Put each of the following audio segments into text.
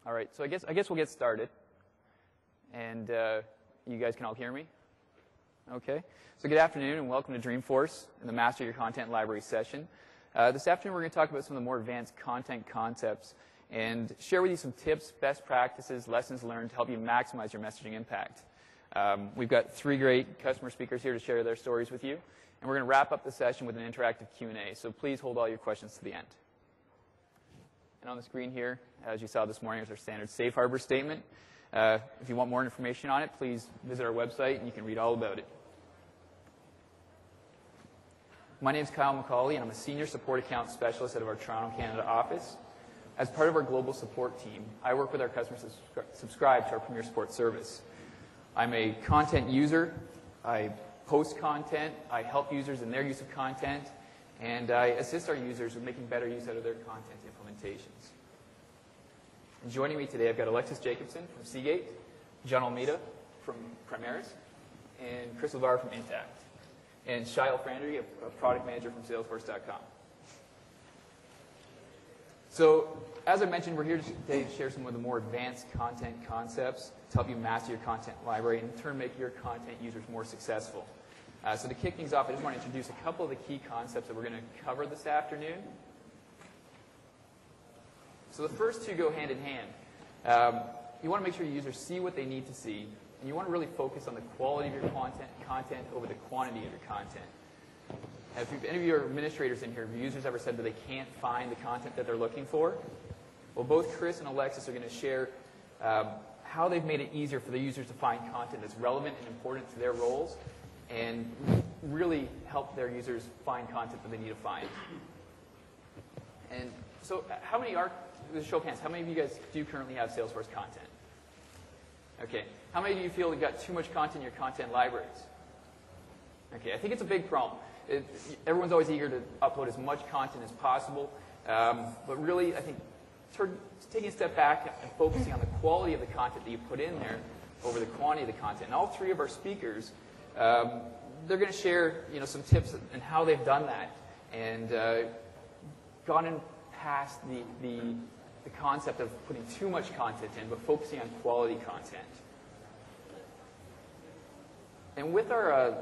All right, so I guess we'll get started. And you guys can all hear me? Okay. So good afternoon and welcome to Dreamforce and the Master Your Content Library session. This afternoon we're going to talk about some of the more advanced content concepts and share with you some tips, best practices, lessons learned to help you maximize your messaging impact. We've got 3 great customer speakers here to share their stories with you. And we're going to wrap up the session with an interactive Q&A. So please hold all your questions to the end. And on the screen here, as you saw this morning, is our standard safe harbor statement. If you want more information on it, please visit our website and you can read all about it. My name is Kyle McCauley, and I'm a Senior Support Account Specialist out of our Toronto, Canada office. As part of our global support team, I work with our customers to subscribe to our Premier Support service. I'm a content user. I post content. I help users in their use of content. And I assist our users with making better use out of their content implementations. And joining me today, I've got Alexis Jacobson from Seagate, John Almeida from Primaris, and Chris LeVar from Intact, and Shail Frandry, a product manager from Salesforce.com. So, as I mentioned, we're here today to share some of the more advanced content concepts to help you master your content library and in turn make your content users more successful. So to kick things off, I just want to introduce a couple of the key concepts that we're going to cover this afternoon. So the first 2 go hand in hand. You want to make sure your users see what they need to see, and you want to really focus on the quality of your content over the quantity of your content. If any of your administrators in here, have users ever said that they can't find the content that they're looking for? Well, both Chris and Alexis are going to share how they've made it easier for the users to find content that's relevant and important to their roles, and really help their users find content that they need to find. And so how many are, with a show of hands, how many of you guys do currently have Salesforce content? Okay. How many of you feel you've got too much content in your content libraries? Okay, I think it's a big problem. Everyone's always eager to upload as much content as possible, but really I think taking a step back and focusing on the quality of the content that you put in there over the quantity of the content. And all 3 of our speakers, they're going to share some tips on how they've done that and gone past the concept of putting too much content in, but focusing on quality content. And with our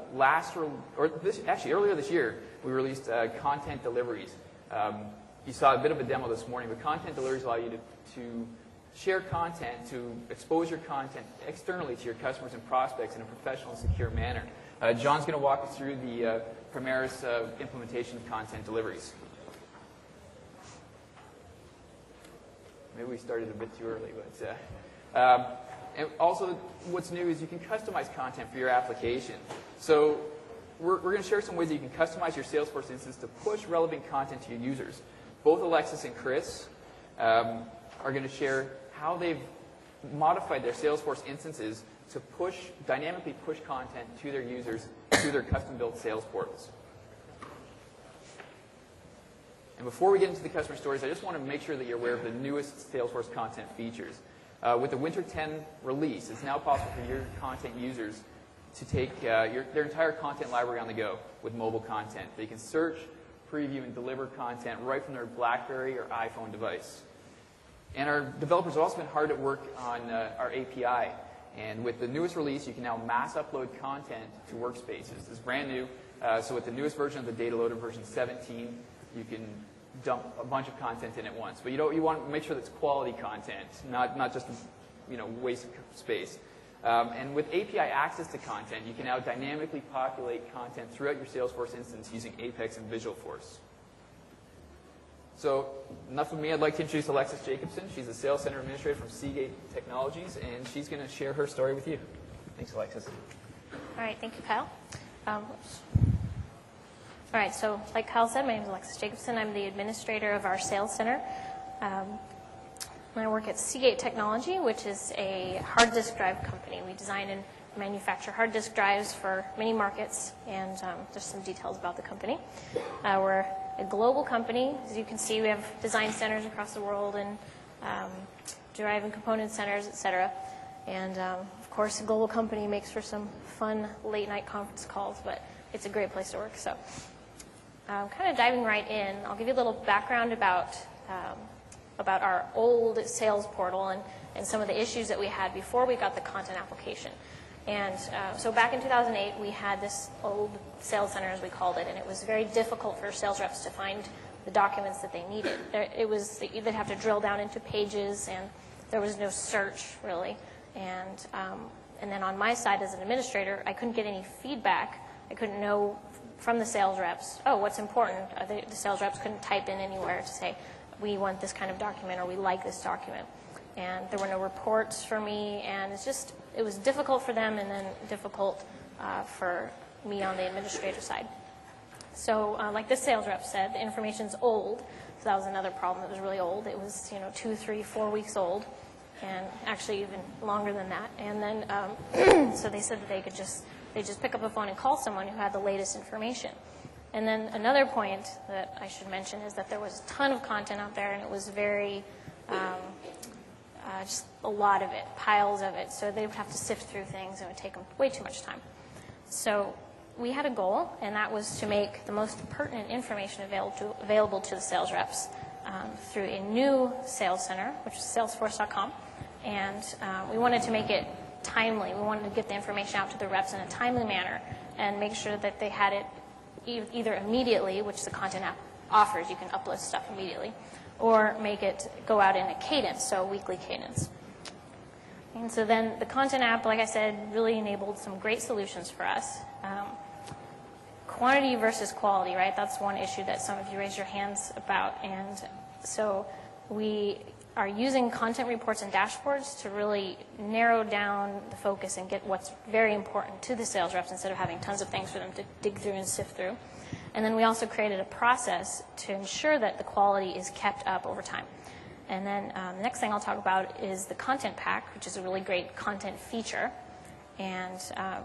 earlier this year, we released content deliveries. You saw a bit of a demo this morning, but content deliveries allow you to share content, to expose your content externally to your customers and prospects in a professional and secure manner. John's going to walk us through the Primaris implementation of content deliveries. Maybe we started a bit too early, but and also what's new is you can customize content for your application. So we're going to share some ways that you can customize your Salesforce instance to push relevant content to your users. Both Alexis and Chris are going to share how they've modified their Salesforce instances to dynamically push content to their users through their custom-built sales portals. And before we get into the customer stories, I just want to make sure that you're aware of the newest Salesforce content features. With the Winter 10 release, it's now possible for your content users to take their entire content library on the go with mobile content. They can search, preview, and deliver content right from their BlackBerry or iPhone device. And our developers have also been hard at work on our API. And with the newest release, you can now mass upload content to workspaces. This is brand new. So with the newest version of the data loader, version 17, you can dump a bunch of content in at once. But you want to make sure that it's quality content, not just waste of space. And with API access to content, you can now dynamically populate content throughout your Salesforce instance using Apex and Visualforce. So enough of me. I'd like to introduce Alexis Jacobson. She's a Sales Center Administrator from Seagate Technologies, and she's going to share her story with you. Thanks, Alexis. All right. Thank you, Kyle. All right. So like Kyle said, my name is Alexis Jacobson. I'm the administrator of our Sales Center. I work at Seagate Technology, which is a hard disk drive company. We design and manufacture hard disk drives for many markets, and there's some details about the company. We're a global company. As you can see, we have design centers across the world and drive and component centers, et cetera. And of course, a global company makes for some fun late-night conference calls, but it's a great place to work. So kind of diving right in, I'll give you a little background about about our old sales portal and some of the issues that we had before we got the content application. And so back in 2008, we had this old sales center, as we called it, and it was very difficult for sales reps to find the documents that they needed. They'd have to drill down into pages, and there was no search, really. And then on my side as an administrator, I couldn't get any feedback. I couldn't know from the sales reps, oh, what's important? The sales reps couldn't type in anywhere to say, we want this kind of document, or we like this document. And there were no reports for me, and it was difficult for them, and then difficult for me on the administrator side. So like this sales rep said, the information's old. So that was another problem. It was really old. It was 2, 3, 4 weeks old, and actually even longer than that. And then so they said that they just pick up a phone and call someone who had the latest information. And then another point that I should mention is that there was a ton of content out there, and it was very just a lot of it, piles of it. So they would have to sift through things, and it would take them way too much time. So we had a goal, and that was to make the most pertinent information available to the sales reps through a new sales center, which is salesforce.com. And we wanted to make it timely. We wanted to get the information out to the reps in a timely manner and make sure that they had it either immediately, which the content app offers, you can upload stuff immediately, or make it go out in a cadence, so a weekly cadence. And so then the content app, like I said, really enabled some great solutions for us. Quantity versus quality, right? That's one issue that some of you raised your hands about. And so we are using content reports and dashboards to really narrow down the focus and get what's very important to the sales reps instead of having tons of things for them to dig through and sift through. And then we also created a process to ensure that the quality is kept up over time. And then the next thing I'll talk about is the content pack, which is a really great content feature. And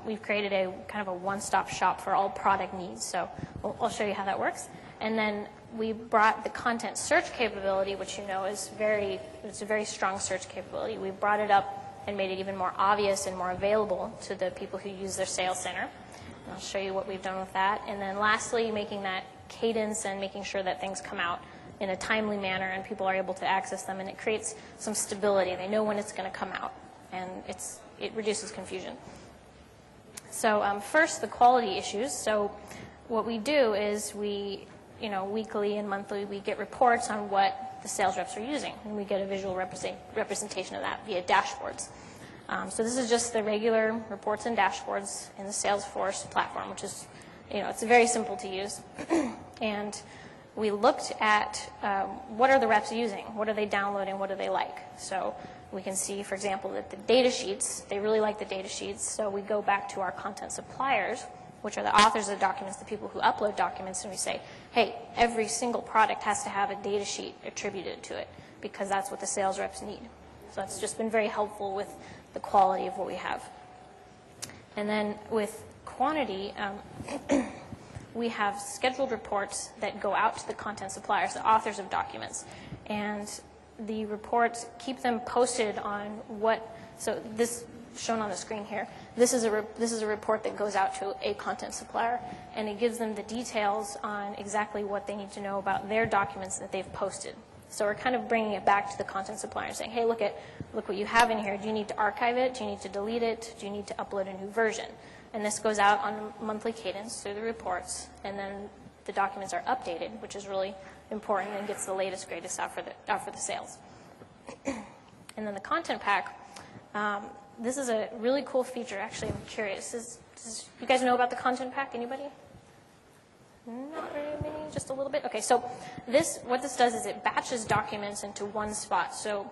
we've created a kind of a one-stop shop for all product needs. So I'll show you how that works. And then we brought the content search capability, which you know is it's a very strong search capability. We brought it up and made it even more obvious and more available to the people who use their sales center. And I'll show you what we've done with that. And then lastly, making that cadence and making sure that things come out in a timely manner and people are able to access them, and it creates some stability. They know when it's going to come out, and it reduces confusion. So first, the quality issues. So what we do is weekly and monthly, we get reports on what the sales reps are using, and we get a visual representation of that via dashboards. So this is just the regular reports and dashboards in the Salesforce platform, which is, it's very simple to use. And we looked at what are the reps using, what are they downloading, what do they like. So we can see, for example, that the data sheets, they really like the data sheets, so we go back to our content suppliers, which are the authors of the documents, the people who upload documents, and we say, hey, every single product has to have a data sheet attributed to it because that's what the sales reps need. So that's just been very helpful with the quality of what we have. And then with quantity, we have scheduled reports that go out to the content suppliers, the authors of documents. And the reports, keep them posted on so this shown on the screen here, this is a report that goes out to a content supplier, and it gives them the details on exactly what they need to know about their documents that they've posted. So we're kind of bringing it back to the content supplier, saying, hey, look what you have in here. Do you need to archive it? Do you need to delete it? Do you need to upload a new version? And this goes out on a monthly cadence through the reports, and then the documents are updated, which is really important and gets the latest, greatest out for the sales. And then the content pack, this is a really cool feature. Actually, I'm curious. You guys know about the content pack? Anybody? Not very many, just a little bit. Okay, so what this does is it batches documents into one spot. So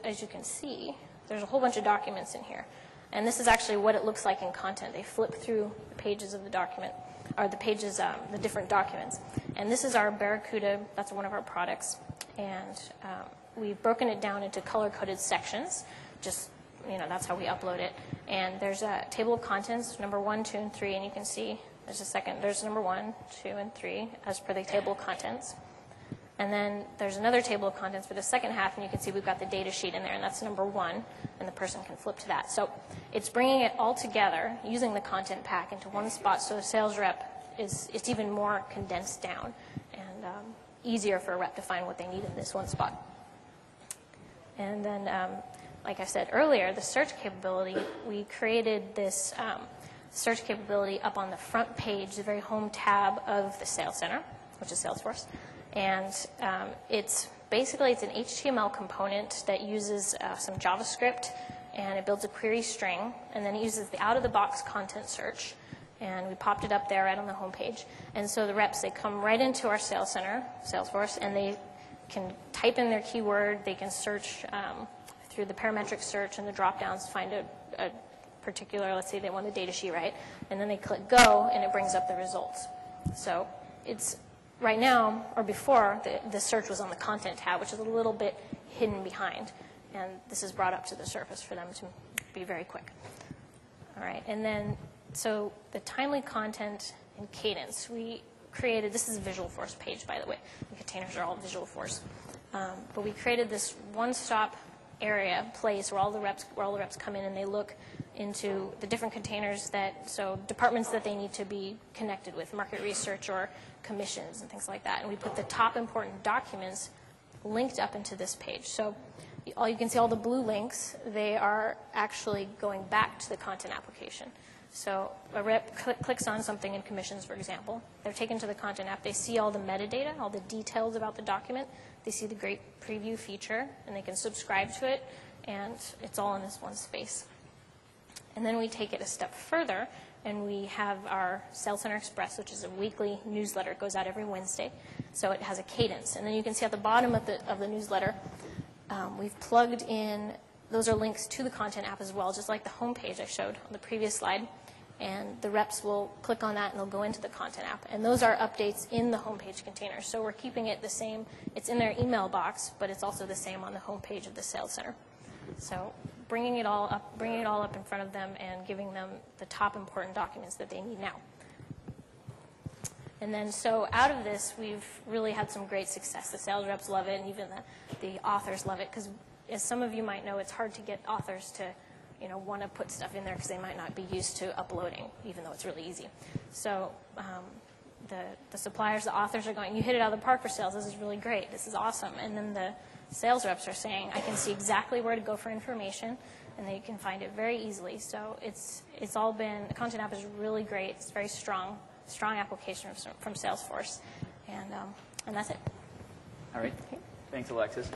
as you can see, there's a whole bunch of documents in here. And this is actually what it looks like in content. They flip through the pages of the document, or the pages, the different documents. And this is our Barracuda. That's one of our products. And we've broken it down into color-coded sections. Just, that's how we upload it. And there's a table of contents, number 1, 2, and 3. And you can see there's number 1, 2, and 3 as per the table of contents. And then there's another table of contents for the second half, and you can see we've got the data sheet in there, and that's number 1, and the person can flip to that. So it's bringing it all together, using the content pack into one spot, so the sales rep it's even more condensed down and easier for a rep to find what they need in this one spot. And then, like I said earlier, the search capability, we created this search capability up on the front page, the very home tab of the Sales Center, which is Salesforce. And it's an HTML component that uses some JavaScript, and it builds a query string, and then it uses the out-of-the-box content search. And we popped it up there right on the home page. And so the reps, they come right into our Sales Center, Salesforce, and they can type in their keyword. They can search through the parametric search and the drop-downs to find a particular, let's say they want the data sheet, right? And then they click go, and it brings up the results. So it's right now, or before, the search was on the content tab, which is a little bit hidden behind. And this is brought up to the surface for them to be very quick. All right, and then, so the timely content and cadence, we created, this is a Visualforce page, by the way. The containers are all Visualforce. But we created this one-stop place where all the reps come in and they look into the different containers so departments that they need to be connected with, market research or commissions and things like that. And we put the top important documents linked up into this page. So you can see all the blue links, they are actually going back to the content application. So a rep clicks on something in commissions, for example. They're taken to the content app. They see all the metadata, all the details about the document. They see the great preview feature, and they can subscribe to it, and it's all in this one space. And then we take it a step further, and we have our Sales Center Express, which is a weekly newsletter. It goes out every Wednesday, so it has a cadence. And then you can see at the bottom of the newsletter, we've plugged in, those are links to the content app as well, just like the home page I showed on the previous slide. And the reps will click on that, and they'll go into the content app. And those are updates in the homepage container. So we're keeping it the same. It's in their email box, but it's also the same on the homepage of the Sales Center. So bringing it all up in front of them and giving them the top important documents that they need now. And then so out of this, we've really had some great success. The sales reps love it, and even the authors love it, because as some of you might know, it's hard to get authors to want to put stuff in there because they might not be used to uploading, even though it's really easy. So the suppliers, the authors are going, you hit it out of the park for sales. This is really great. This is awesome. And then the sales reps are saying, I can see exactly where to go for information, and they can find it very easily. So it's all been, the content app is really great. It's very strong application from Salesforce. And that's it. All right. Okay. Thanks, Alexis.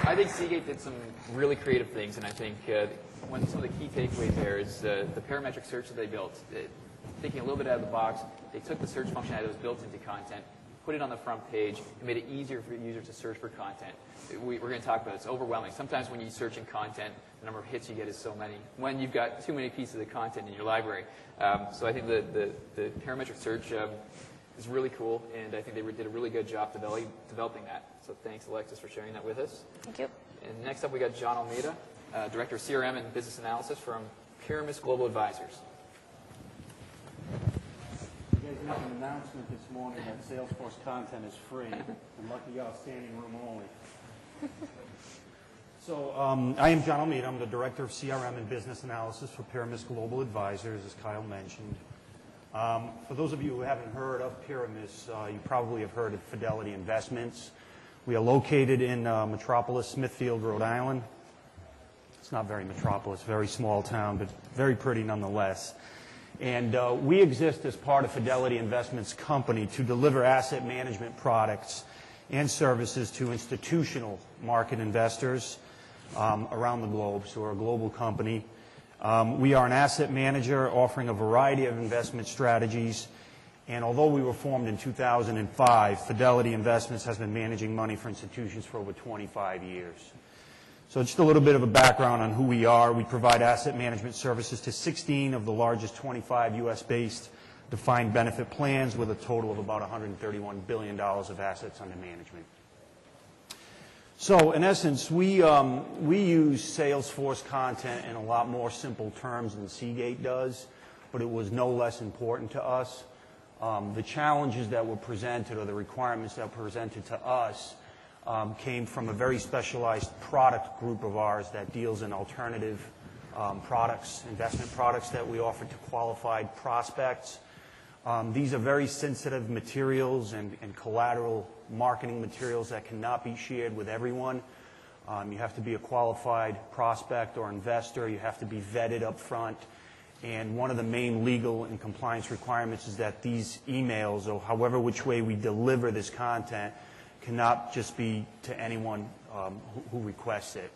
I think Seagate did some really creative things, and I think some of the key takeaways there is the parametric search that they built. Thinking a little bit out of the box, they took the search functionality that was built into content, put it on the front page, and made it easier for users to search for content. We're going to talk about it. It's overwhelming. Sometimes when you search in content, the number of hits you get is so many, when you've got too many pieces of content in your library. So I think the parametric search is really cool, and I think they did a really good job developing that. So thanks, Alexis, for sharing that with us. Thank you. And next up, we got John Almeida, Director of CRM and Business Analysis from Pyramis Global Advisors. You guys made an announcement this morning that Salesforce content is free, and lucky y'all standing room only. So I am John Almeida. I'm the Director of CRM and Business Analysis for Pyramis Global Advisors, as Kyle mentioned. For those of you who haven't heard of Pyramis, you probably have heard of Fidelity Investments. We are located in Metropolis, Smithfield, Rhode Island. It's not very metropolis, very small town, but very pretty nonetheless. And we exist as part of Fidelity Investments Company to deliver asset management products and services to institutional market investors around the globe. So we're a global company. We are an asset manager offering a variety of investment strategies. And although we were formed in 2005, Fidelity Investments has been managing money for institutions for over 25 years. So just a little bit of a background on who we are. We provide asset management services to 16 of the largest 25 U.S.-based defined benefit plans with a total of about $131 billion of assets under management. So in essence, we use Salesforce content in a lot more simple terms than Seagate does, but it was no less important to us. The challenges that were presented or the requirements that were presented to us came from a very specialized product group of ours that deals in alternative products, investment products that we offer to qualified prospects. These are very sensitive materials and collateral marketing materials that cannot be shared with everyone. You have to be a qualified prospect or investor. You have to be vetted up front. And one of the main legal and compliance requirements is that these emails, or however which way we deliver this content, cannot just be to anyone who requests it.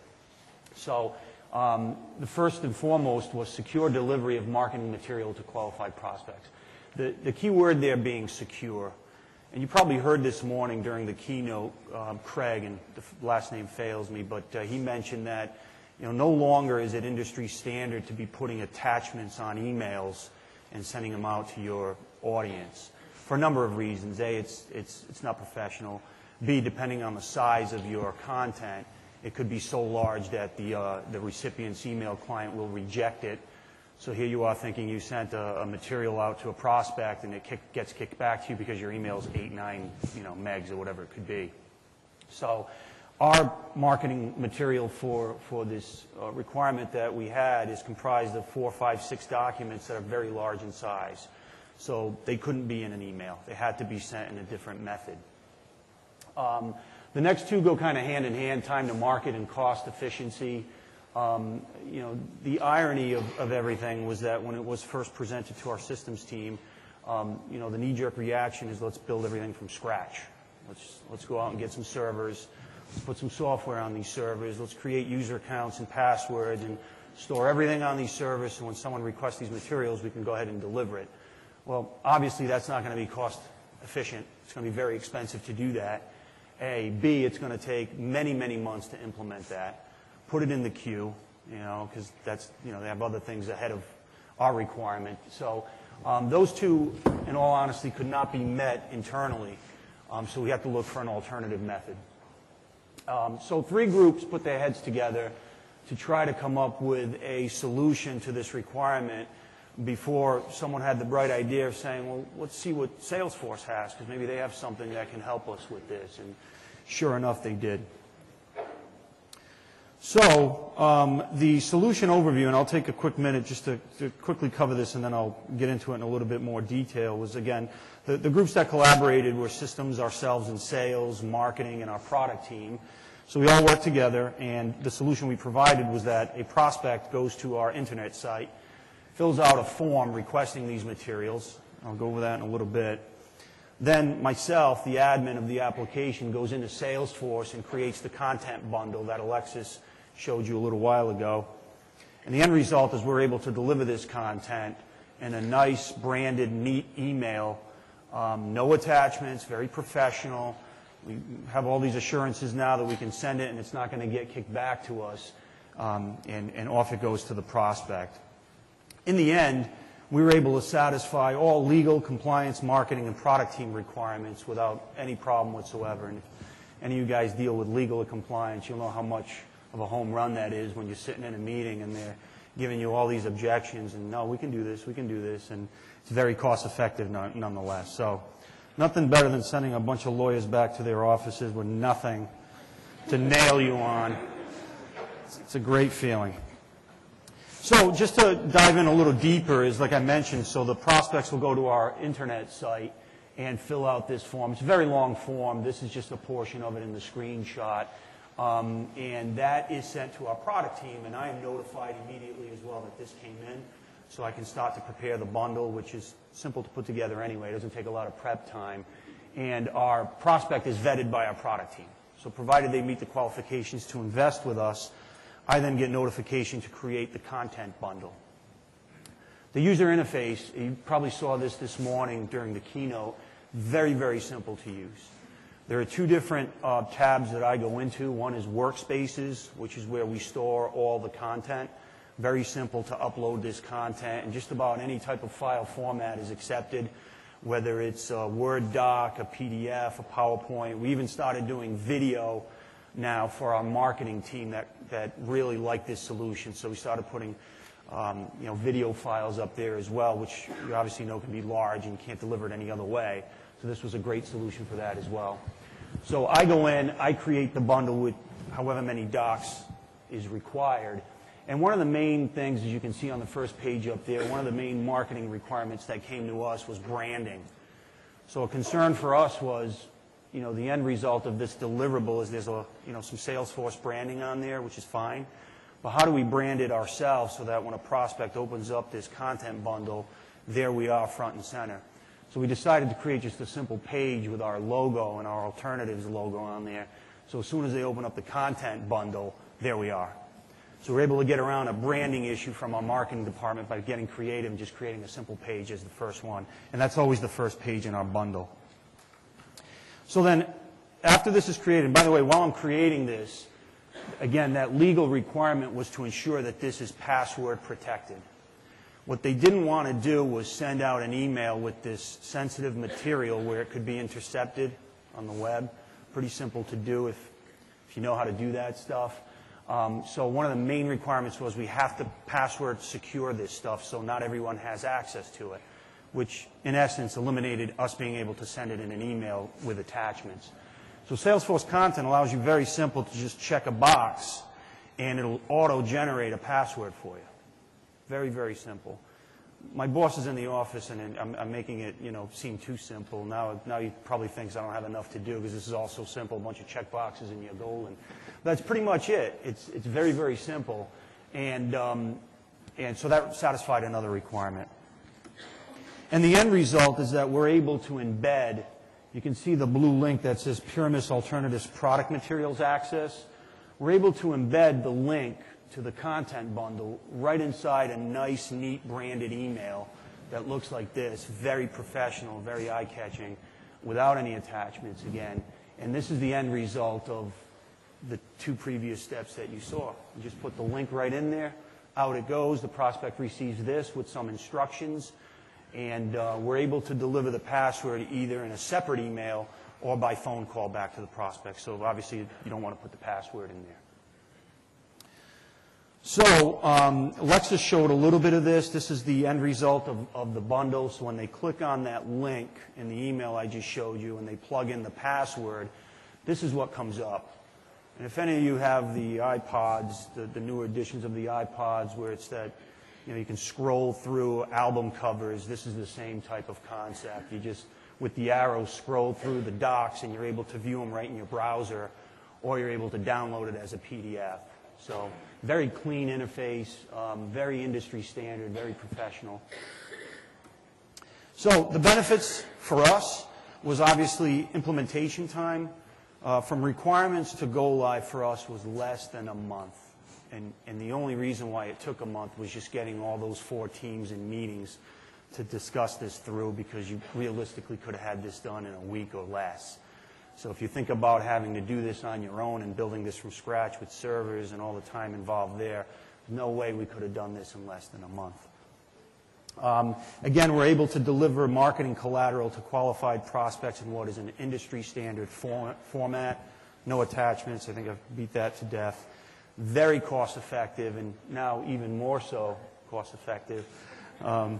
So the first and foremost was secure delivery of marketing material to qualified prospects. The key word there being secure. And you probably heard this morning during the keynote, Craig, and the last name fails me, but he mentioned that no longer is it industry standard to be putting attachments on emails and sending them out to your audience for a number of reasons. A, it's not professional. B, depending on the size of your content, it could be so large that the recipient's email client will reject it. So here you are thinking you sent a material out to a prospect and it gets kicked back to you because your email is 8, 9 megs or whatever it could be. So our marketing material for this requirement that we had is comprised of 4, 5, 6 documents that are very large in size. So they couldn't be in an email. They had to be sent in a different method. The next two go kind of hand in hand, time to market and cost efficiency. The irony of everything was that when it was first presented to our systems team, the knee-jerk reaction is let's build everything from scratch. Let's go out and get some servers. Let's put some software on these servers. Let's create user accounts and passwords and store everything on these servers so when someone requests these materials, we can go ahead and deliver it. Well, obviously, that's not going to be cost efficient. It's going to be very expensive to do that. A. B, it's going to take many, many months to implement that. Put it in the queue, because that's, they have other things ahead of our requirement. So those two, in all honesty, could not be met internally. So we have to look for an alternative method. So 3 groups put their heads together to try to come up with a solution to this requirement before someone had the bright idea of saying, well, let's see what Salesforce has, because maybe they have something that can help us with this. And sure enough, they did. So the solution overview, and I'll take a quick minute just to quickly cover this, and then I'll get into it in a little bit more detail, was, again, the groups that collaborated were systems, ourselves, and sales, marketing, and our product team. So we all worked together, and the solution we provided was that a prospect goes to our internet site, fills out a form requesting these materials. I'll go over that in a little bit. Then myself, the admin of the application, goes into Salesforce and creates the content bundle that Alexis showed you a little while ago. And the end result is we're able to deliver this content in a nice, branded, neat email. No attachments, very professional. We have all these assurances now that we can send it and it's not going to get kicked back to us. And off it goes to the prospect. In the end, we were able to satisfy all legal, compliance, marketing, and product team requirements without any problem whatsoever. And if any of you guys deal with legal or compliance, you'll know how much of a home run that is when you're sitting in a meeting and they're giving you all these objections and, no, we can do this, and it's very cost-effective nonetheless. So nothing better than sending a bunch of lawyers back to their offices with nothing to nail you on. It's a great feeling. So just to dive in a little deeper is, like I mentioned, so the prospects will go to our internet site and fill out this form. It's a very long form. This is just a portion of it in the screenshot. And that is sent to our product team, and I am notified immediately as well that this came in, so I can start to prepare the bundle, which is simple to put together anyway. It doesn't take a lot of prep time. And our prospect is vetted by our product team. So provided they meet the qualifications to invest with us, I then get notification to create the content bundle. The user interface, you probably saw this morning during the keynote, very, very simple to use. There are 2 different tabs that I go into. One is Workspaces, which is where we store all the content. Very simple to upload this content, and just about any type of file format is accepted, whether it's a Word doc, a PDF, a PowerPoint. We even started doing video now for our marketing team that really liked this solution. So we started putting video files up there as well, which you obviously know can be large and can't deliver it any other way. So this was a great solution for that as well. So I go in, I create the bundle with however many docs is required, And one of the main things, as you can see on the first page up there, one of the main marketing requirements that came to us was branding. So a concern for us was, the end result of this deliverable is there's some Salesforce branding on there, which is fine. But how do we brand it ourselves so that when a prospect opens up this content bundle, there we are front and center? So we decided to create just a simple page with our logo and our alternatives logo on there. So as soon as they open up the content bundle, there we are. So we're able to get around a branding issue from our marketing department by getting creative and just creating a simple page as the first one. And that's always the first page in our bundle. So then, after this is created, and by the way, while I'm creating this, again, that legal requirement was to ensure that this is password protected. What they didn't want to do was send out an email with this sensitive material where it could be intercepted on the web. Pretty simple to do if you know how to do that stuff. So one of the main requirements was we have to password secure this stuff so not everyone has access to it, which in essence eliminated us being able to send it in an email with attachments. So Salesforce Content allows you very simple to just check a box and it'll auto-generate a password for you. Very, very simple. My boss is in the office and I'm making it seem too simple. Now he probably thinks I don't have enough to do because this is all so simple, a bunch of check boxes and you're golden. That's pretty much it. It's very, very simple. And so that satisfied another requirement. And the end result is that we're able to embed, you can see the blue link that says Pyramis Alternatives Product Materials Access. We're able to embed the link to the content bundle right inside a nice, neat branded email that looks like this, very professional, very eye-catching, without any attachments again. And this is the end result of the two previous steps that you saw. You just put the link right in there, out it goes, the prospect receives this with some instructions, and we're able to deliver the password either in a separate email or by phone call back to the prospect. So obviously you don't want to put the password in there. So Lexus showed a little bit of this. This is the end result of the bundle. So when they click on that link in the email I just showed you and they plug in the password, this is what comes up. And if any of you have the iPods, the newer editions of the iPods where it's that, you can scroll through album covers, this is the same type of concept. You just, with the arrow, scroll through the docs and you're able to view them right in your browser or you're able to download it as a PDF. So very clean interface, very industry standard, very professional. So the benefits for us was obviously implementation time. From requirements to go live for us was less than a month. And the only reason why it took a month was just getting all those 4 teams in meetings to discuss this through, because you realistically could have had this done in a week or less. So if you think about having to do this on your own and building this from scratch with servers and all the time involved there, no way we could have done this in less than a month. Again, we're able to deliver marketing collateral to qualified prospects in what is an industry standard format. No attachments. I think I've beat that to death. Very cost effective, and now even more so cost effective. So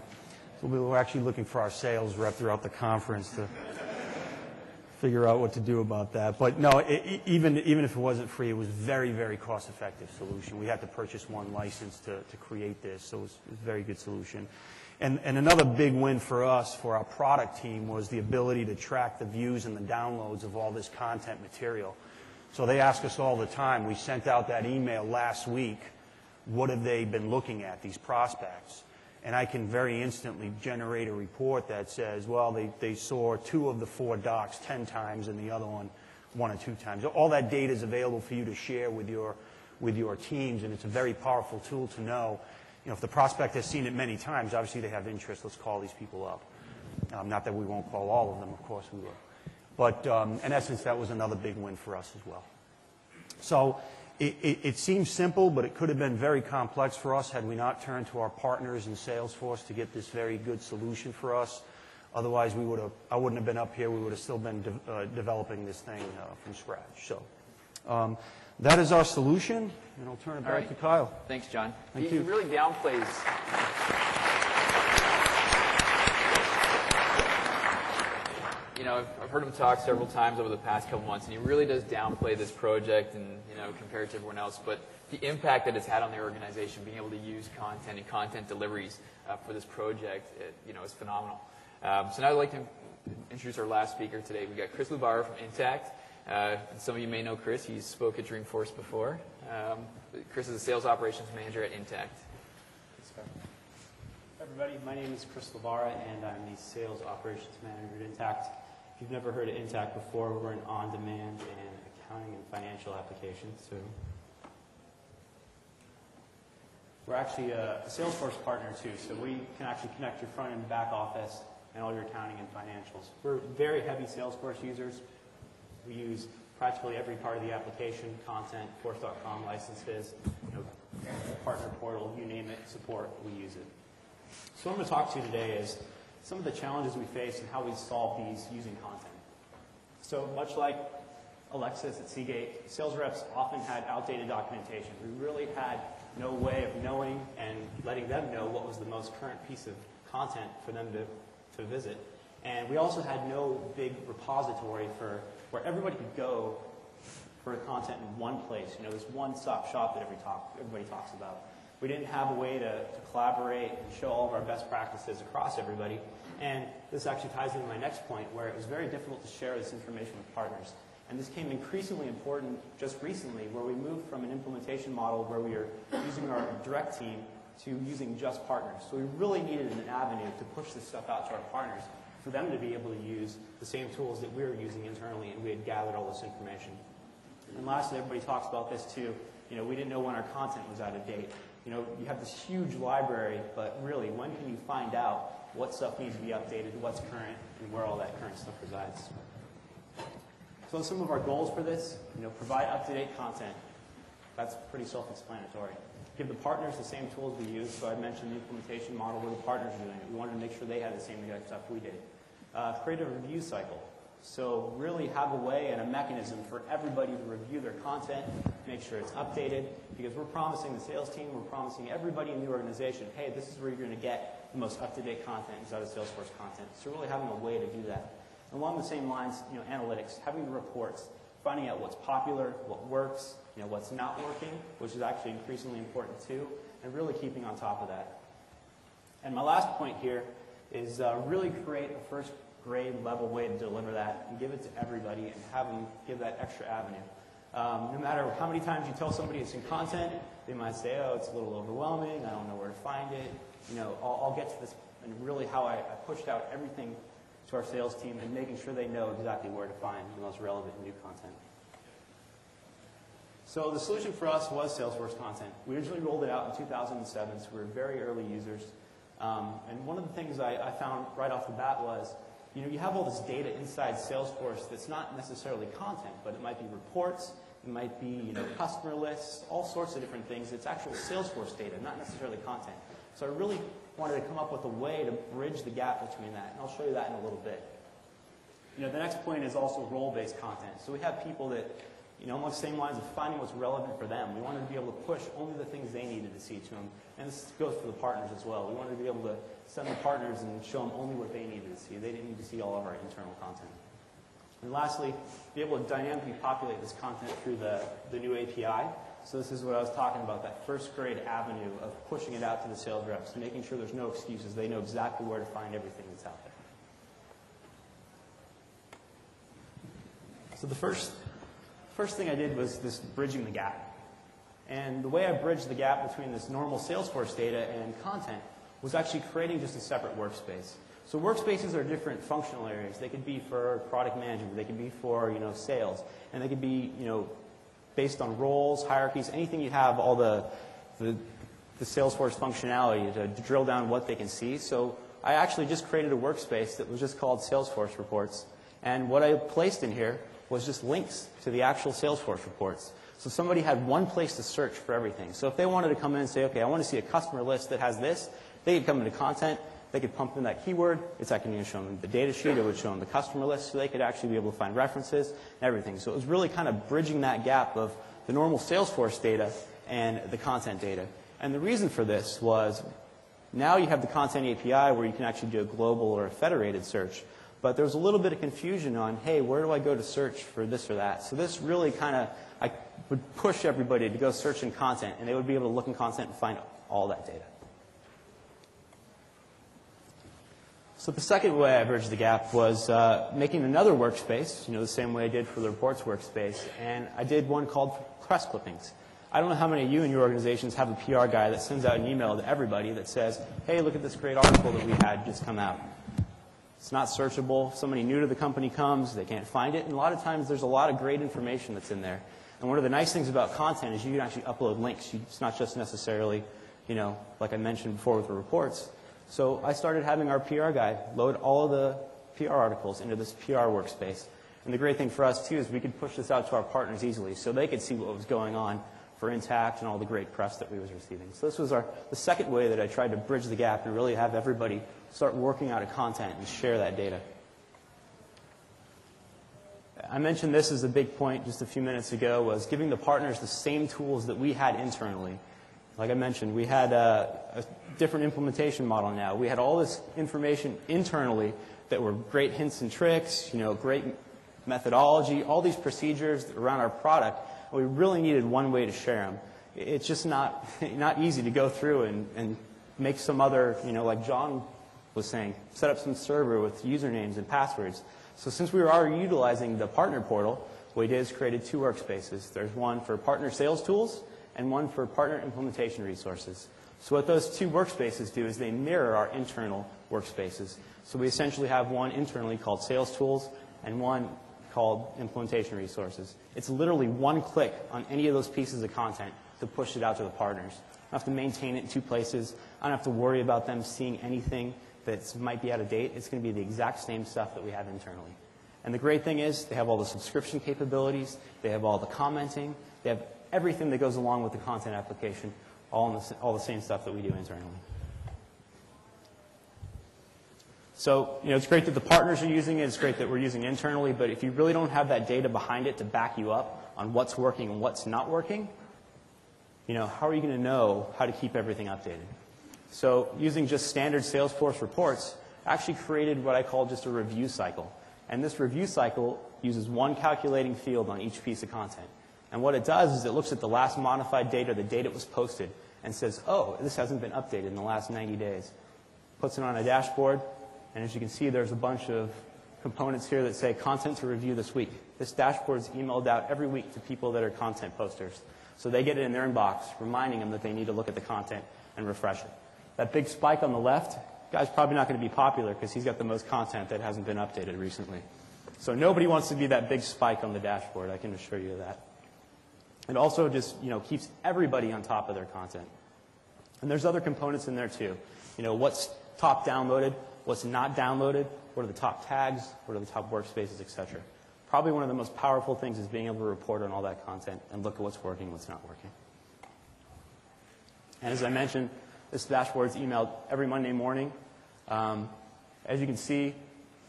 we were actually looking for our sales rep throughout the conference to figure out what to do about that. But no, even if it wasn't free, it was very, very cost-effective solution. We had to purchase one license to create this, so it was a very good solution. And another big win for us, for our product team, was the ability to track the views and the downloads of all this content material. So they ask us all the time. We sent out that email last week. What have they been looking at, these prospects? And I can very instantly generate a report that says, well, they saw 2 of the 4 docs 10 times and the other one 1 or 2 times. All that data is available for you to share with your teams, and it's a very powerful tool to know. If the prospect has seen it many times, obviously they have interest. Let's call these people up. Not that we won't call all of them, of course we will. But in essence, that was another big win for us as well. So it seems simple, but it could have been very complex for us had we not turned to our partners in Salesforce to get this very good solution for us. Otherwise, I wouldn't have been up here. We would have still been developing this thing from scratch. So that is our solution, and I'll turn it back to Kyle. Thanks, John. Thank He you. really downplays. I've heard him talk several times over the past couple months, and he really does downplay this project and compare it to everyone else. But the impact that it's had on their organization, being able to use content and content deliveries for this project, is phenomenal. So now I'd like to introduce our last speaker today. We've got Chris Lubar from Intact. Some of you may know Chris. He's spoke at Dreamforce before. Chris is a sales operations manager at Intact. Everybody, my name is Chris Lavara, and I'm the Sales Operations Manager at Intact. If you've never heard of Intact before, we're an on-demand and accounting and financial application. So we're actually a Salesforce partner too, so we can actually connect your front and back office and all your accounting and financials. We're very heavy Salesforce users. We use practically every part of the application, content, Force.com licenses, partner portal, you name it, support, we use it. So what I'm going to talk to you today is some of the challenges we face and how we solve these using content. So much like Alexis at Seagate, sales reps often had outdated documentation. We really had no way of knowing and letting them know what was the most current piece of content for them to visit. And we also had no big repository for where everybody could go for content in one place. This one-stop shop that everybody talks about. We didn't have a way to collaborate and show all of our best practices across everybody. And this actually ties into my next point, where it was very difficult to share this information with partners. And this became increasingly important just recently, where we moved from an implementation model where we were using our direct team to using just partners. So we really needed an avenue to push this stuff out to our partners for them to be able to use the same tools that we were using internally, and we had gathered all this information. And lastly, everybody talks about this too. We didn't know when our content was out of date. You have this huge library, but really, when can you find out what stuff needs to be updated, what's current, and where all that current stuff resides? So some of our goals for this, provide up-to-date content. That's pretty self-explanatory. Give the partners the same tools we use. So I mentioned the implementation model where the partners are doing it. We wanted to make sure they had the same exact stuff we did. Create a review cycle. So really have a way and a mechanism for everybody to review their content, make sure it's updated, because we're promising the sales team, we're promising everybody in the organization, hey, this is where you're going to get the most up-to-date content inside of Salesforce content. So really having a way to do that. Along the same lines, analytics, having the reports, finding out what's popular, what works, what's not working, which is actually increasingly important too, and really keeping on top of that. And my last point here is really create a first grade level way to deliver that and give it to everybody and have them give that extra avenue. No matter how many times you tell somebody it's in content, they might say, oh, it's a little overwhelming, I don't know where to find it. I'll get to this, and really how I pushed out everything to our sales team and making sure they know exactly where to find the most relevant new content. So the solution for us was Salesforce content. We originally rolled it out in 2007, so we were very early users. And one of the things I found right off the bat was, you have all this data inside Salesforce that's not necessarily content, but it might be reports, it might be customer lists, all sorts of different things. It's actual Salesforce data, not necessarily content. So I really wanted to come up with a way to bridge the gap between that, and I'll show you that in a little bit. The next point is also role-based content. So we have people that, along the same lines of finding what's relevant for them. We wanted to be able to push only the things they needed to see to them. And this goes for the partners as well. We wanted to be able to send the partners and show them only what they needed to see. They didn't need to see all of our internal content. And lastly, be able to dynamically populate this content through the new API. So this is what I was talking about, that first grade avenue of pushing it out to the sales reps, making sure there's no excuses. They know exactly where to find everything that's out there. So the first thing I did was this bridging the gap. And the way I bridged the gap between this normal Salesforce data and content was actually creating just a separate workspace. So workspaces are different functional areas. They could be for product management. They could be for sales. And they could be based on roles, hierarchies, anything you have, all the Salesforce functionality to drill down what they can see. So I actually just created a workspace that was just called Salesforce Reports. And what I placed in here was just links to the actual Salesforce reports. So somebody had one place to search for everything. So if they wanted to come in and say, okay, I want to see a customer list that has this, they could come into content, they could pump in that keyword, it's actually going to show them the data sheet, it would show them the customer list, so they could actually be able to find references and everything. So it was really kind of bridging that gap of the normal Salesforce data and the content data. And the reason for this was now you have the content API where you can actually do a global or a federated search. But there was a little bit of confusion on, hey, where do I go to search for this or that? So this really kind of, I would push everybody to go search in content, and they would be able to look in content and find all that data. So the second way I bridged the gap was making another workspace, the same way I did for the reports workspace, and I did one called press clippings. I don't know how many of you in your organizations have a PR guy that sends out an email to everybody that says, hey, look at this great article that we had just come out. It's not searchable. Somebody new to the company comes, they can't find it, and a lot of times there's a lot of great information that's in there. And one of the nice things about content is you can actually upload links. It's not just necessarily, like I mentioned before with the reports. So I started having our PR guy load all of the PR articles into this PR workspace. And the great thing for us, too, is we could push this out to our partners easily so they could see what was going on for Intact and all the great press that we was receiving. So this was the second way that I tried to bridge the gap and really have everybody start working out of content and share that data. I mentioned this as a big point just a few minutes ago, was giving the partners the same tools that we had internally. Like I mentioned, we had a different implementation model now. We had all this information internally that were great hints and tricks, great methodology, all these procedures around our product. And we really needed one way to share them. It's just not easy to go through and make some other, like John was saying, set up some server with usernames and passwords. So since we were already utilizing the partner portal, what we did is created two workspaces. There's one for partner sales tools and one for partner implementation resources. So what those two workspaces do is they mirror our internal workspaces. So we essentially have one internally called sales tools and one called implementation resources. It's literally one click on any of those pieces of content to push it out to the partners. I don't have to maintain it in two places. I don't have to worry about them seeing anything that might be out of date. It's going to be the exact same stuff that we have internally. And the great thing is they have all the subscription capabilities. They have all the commenting. They have everything that goes along with the content application, all the same stuff that we do internally. So, it's great that the partners are using it. It's great that we're using it internally. But if you really don't have that data behind it to back you up on what's working and what's not working, how are you going to know how to keep everything updated? So using just standard Salesforce reports, I actually created what I call just a review cycle. And this review cycle uses one calculating field on each piece of content. And what it does is it looks at the last modified data, the date it was posted, and says, oh, this hasn't been updated in the last 90 days. Puts it on a dashboard, and as you can see, there's a bunch of components here that say content to review this week. This dashboard is emailed out every week to people that are content posters. So they get it in their inbox, reminding them that they need to look at the content and refresh it. That big spike on the left, guy's probably not going to be popular because he's got the most content that hasn't been updated recently. So nobody wants to be that big spike on the dashboard, I can assure you of that. It also just keeps everybody on top of their content. And there's other components in there too. What's top downloaded, what's not downloaded, what are the top tags, what are the top workspaces, etc. Probably one of the most powerful things is being able to report on all that content and look at what's working, what's not working. And as I mentioned, this dashboard is emailed every Monday morning. As you can see,